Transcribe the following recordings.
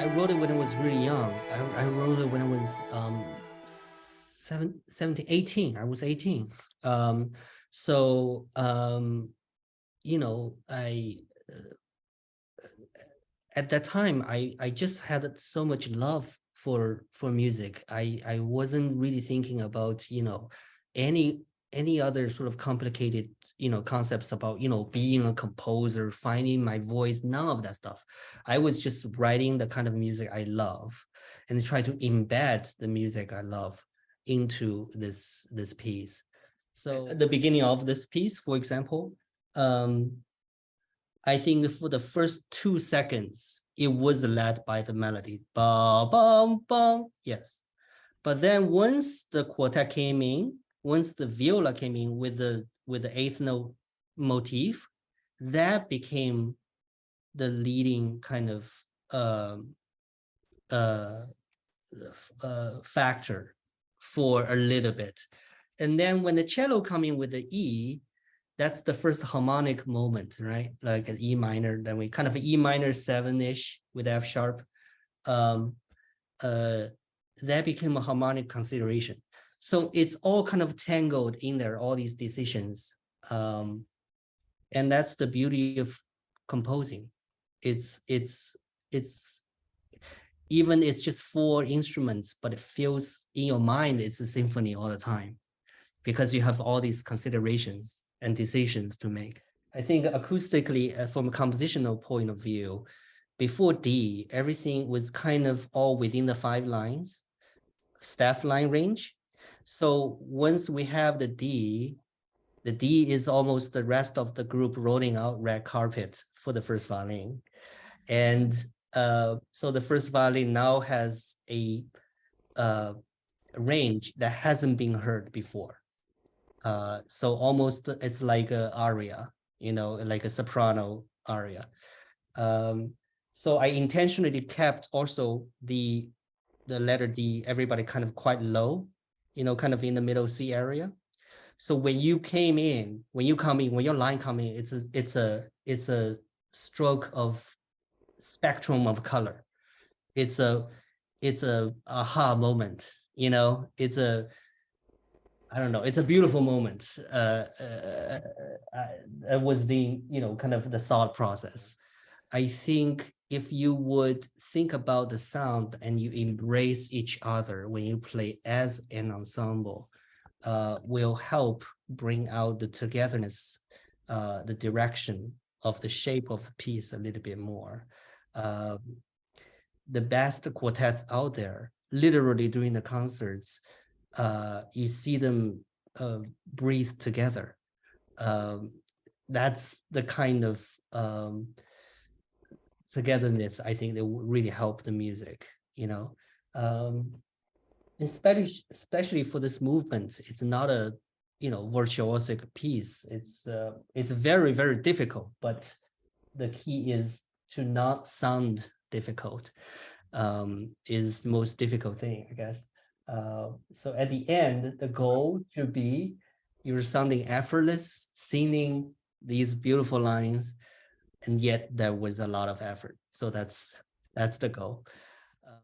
I wrote it when I was really young. I wrote it when I was 17, 18. I was 18. Um, so, you know, at that time, I just had so much love for music. I wasn't really thinking about, you know, any any other sort of complicated, you know, concepts about, you know, being a composer, finding my voice, none of that stuff. I was just writing the kind of music I love and try to embed the music I love into this piece. So at the beginning of this piece, for example, um, I think for the first 2 seconds, it was led by the melody. Ba, bum, bum. Yes. But then once the quartet came in, once the viola came in with the eighth note motif, that became the leading kind of uh, factor for a little bit. And then when the cello come in with the E, that's the first harmonic moment, right? Like an E minor, then we kind of E minor 7-ish with F sharp. Um, uh, that became a harmonic consideration. So it's all kind of tangled in there, all these decisions. And that's the beauty of composing. It's even it's just 4 instruments, but it feels in your mind it's a symphony all the time because you have all these considerations and decisions to make. I think acoustically, from a compositional point of view, before D, everything was kind of all within the 5 lines, staff line range. So once we have the D is almost the rest of the group rolling out red carpet for the first violin. And so the first violin now has a range that hasn't been heard before. So almost it's like an aria, you know, like a soprano aria. So I intentionally kept also the letter D, everybody kind of quite low, you know, kind of in the middle C area. So when you came in, when you come in, when your line come in, it's a stroke of spectrum of color. It's a aha moment, you know, I don't know, it's a beautiful moment. That was the, you know, kind of the thought process. I think if you would think about the sound and you embrace each other when you play as an ensemble, will help bring out the togetherness, the direction of the shape of the piece a little bit more. Uh, the best quartets out there, literally during the concerts, you see them breathe together. Um, that's the kind of togetherness I think that would really help the music, you know. Um, especially for this movement, it's not a, you know, virtuosic piece. It's very, very difficult, but the key is to not sound difficult, is the most difficult thing, I guess. So at the end, the goal should be you're sounding effortless, singing these beautiful lines, and yet there was a lot of effort. So that's the goal. Uh,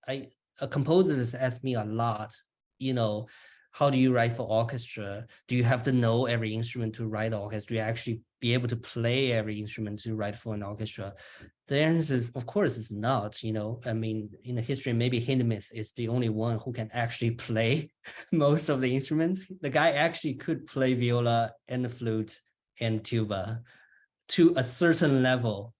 I composers ask me a lot, you know, how do you write for orchestra? Do you have to know every instrument to write orchestra? Do you actually be able to play every instrument to write for an orchestra? The answer is, of course, it's not. You know, I mean, in the history, maybe Hindemith is the only one who can actually play most of the instruments. The guy actually could play viola and the flute and tuba to a certain level,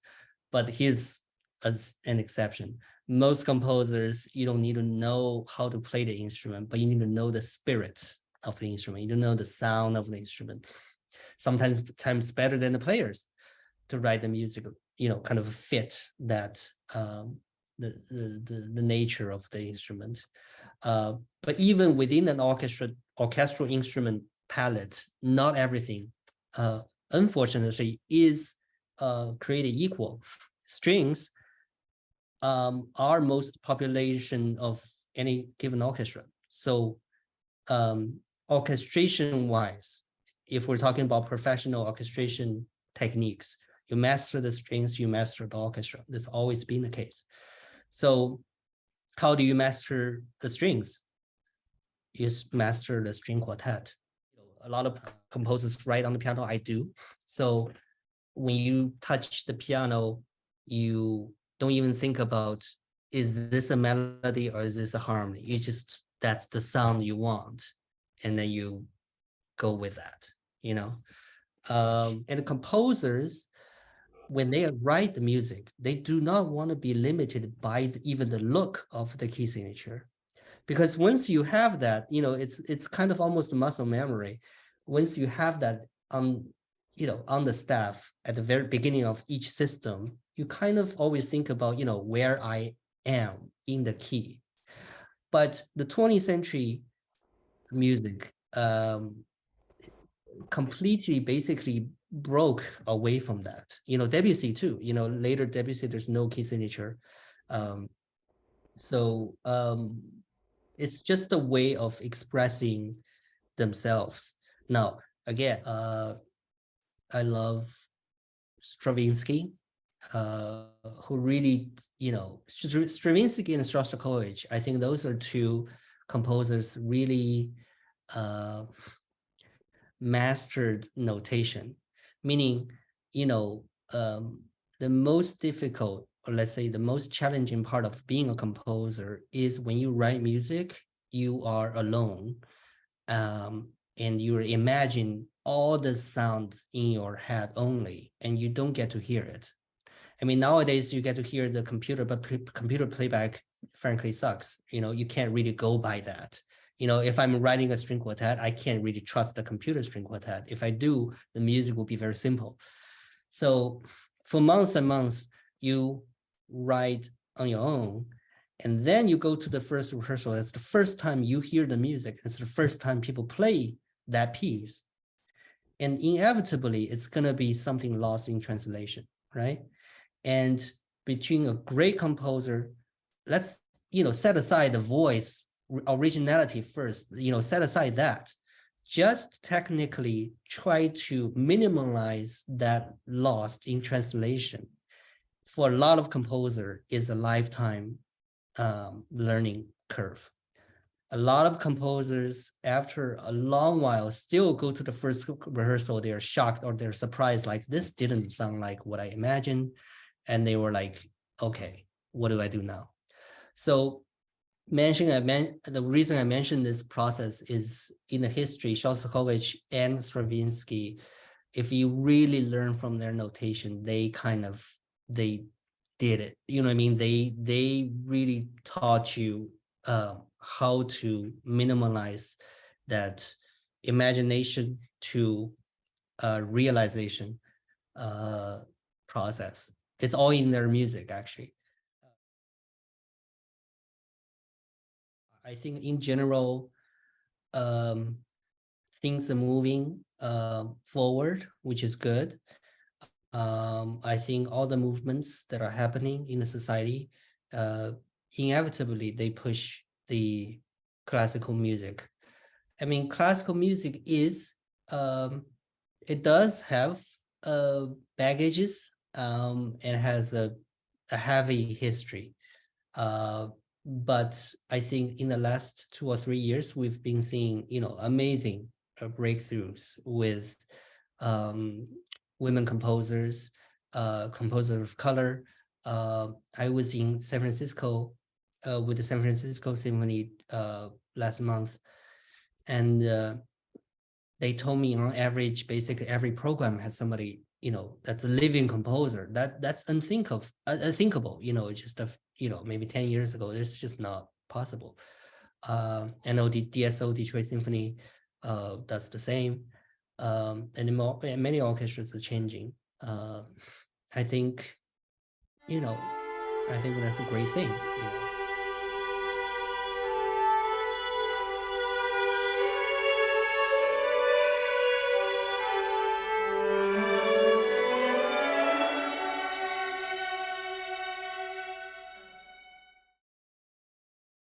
but he's as an exception. Most composers, you don't need to know how to play the instrument, but you need to know the spirit of the instrument. You don't know the sound of the instrument. Sometimes better than the players to write the music, you know, kind of fit that the nature of the instrument. But even within an orchestral instrument palette, not everything, unfortunately, is created equal. Strings are most population of any given orchestra. So orchestration wise, if we're talking about professional orchestration techniques, You master the strings, you master the orchestra. That's always been the case. So how do you master the strings? You master the string quartet. A lot of composers write on the piano. I do. So when you touch the piano, you don't even think about, is this a melody or is this a harmony? You just, that's the sound you want. And then you go with that, you know? And the composers, when they write the music, they do not want to be limited by even the look of the key signature. Because once you have that, it's kind of almost muscle memory. Once you have that on, on the staff at the very beginning of each system, you kind of always think about, where I am in the key. But the 20th century music completely basically broke away from that. Debussy too, later Debussy, there's no key signature. So it's just a way of expressing themselves. Now, again, I love Stravinsky, who really, Stravinsky and Shostakovich, I think those are two composers really mastered notation, meaning, the most difficult, or let's say the most challenging part of being a composer is when you write music, you are alone, and you imagine all the sound in your head only, and you don't get to hear it. I mean, nowadays you get to hear the computer, but computer playback frankly sucks. You can't really go by that. If I'm writing a string quartet, I can't really trust the computer string quartet. If I do, the music will be very simple. So for months and months, you write on your own, and then you go to the first rehearsal. It's the first time you hear the music. It's the first time people play that piece. And inevitably, it's going to be something lost in translation, right? And between a great composer, let's, set aside the voice originality first, set aside that. Just technically try to minimize that lost in translation. For a lot of composer is a lifetime learning curve. A lot of composers, after a long while, still go to the first rehearsal. They're shocked or they're surprised, like, this didn't sound like what I imagined. And they were like, okay, what do I do now? So the reason I mentioned this process is in the history, Shostakovich and Stravinsky, if you really learn from their notation, they did it. You know what I mean? They really taught you how to minimize that imagination to realization process. It's all in their music, actually. I think in general, things are moving forward, which is good. I think all the movements that are happening in the society, inevitably they push the classical music. I mean, classical music is, it does have baggages, and has a heavy history. But I think in the last 2 or 3 years, we've been seeing, amazing breakthroughs with women composers, composers of color. I was in San Francisco with the San Francisco Symphony last month, and they told me on average, basically every program has somebody, that's a living composer. That's unthinkable. It's just maybe 10 years ago, it's just not possible. I know the DSO, Detroit Symphony, does the same. And many orchestras are changing. I think, I think that's a great thing.